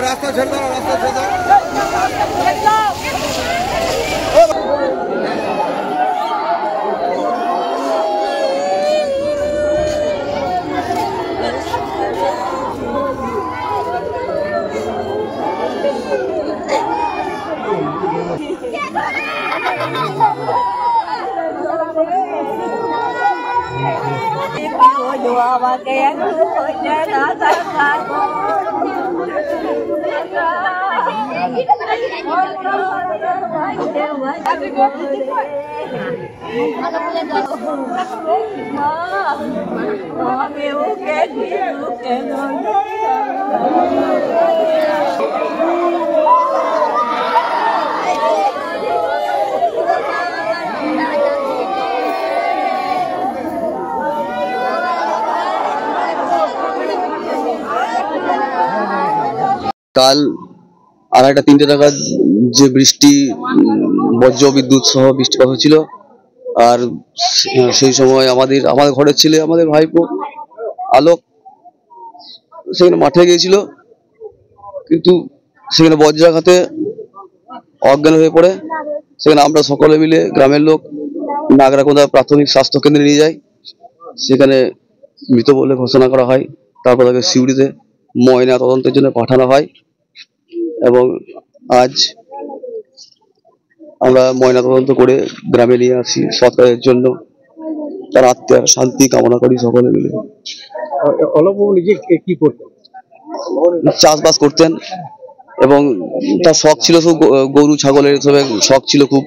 रास्ता छोड़ दो, रास्ता छोड़ दो। কাল 2:30-3টে নাগাদ যে বৃষ্টি বজ্র বিদ্যুৎ সহ বৃষ্টিপাত হচ্ছিল, আর সেই সময় আমাদের ঘরের ছেলে, আমাদের ভাইপো আলোক সেখানে মাঠে গিয়েছিল, কিন্তু সেখানে বজ্রাঘাতে অজ্ঞান হয়ে পড়ে। সেখানে আমরা সকলে মিলে গ্রামের লোক নাগরাকোঁদা প্রাথমিক স্বাস্থ্য কেন্দ্রে নিয়ে যাই। সেখানে মৃত বলে ঘোষণা করা হয়। তারপর তাকে সিউড়িতে ময়না তদন্তের জন্য পাঠানো হয় এবং আজ আমরা ময়না তদন্ত করে গ্রামে নিয়ে আসি সৎকারের জন্য। তার আত্মার শান্তি কামনা করি সকলে মিলে। কি করতেন? চাষবাস করতেন এবং তার শখ ছিল খুব গরু ছাগলের, সব শখ ছিল খুব।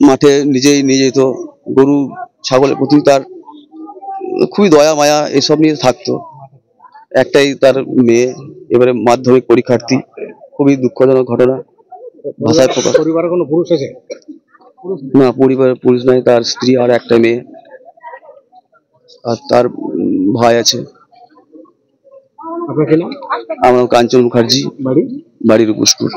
মাঠে নিজেই নিয়ে যেত, গরু ছাগলের প্রতি তার খুবই দয়া মায়া এসব নিয়ে থাকতো। একটাই তার মেয়ে, এবারে মাধ্যমিক পরীক্ষার্থী। খুবই দুঃখজনক ঘটনা, ভাষায় প্রকাশ। পরিবারে কোনো পুরুষ আছে? না, পরিবারের পুরুষ নাই, তার স্ত্রী আর একটা মেয়ে, আর তার ভাই আছে। আপনার কি নাম? আমার কাঞ্চন মুখার্জি, বাড়ি রূপসপুর।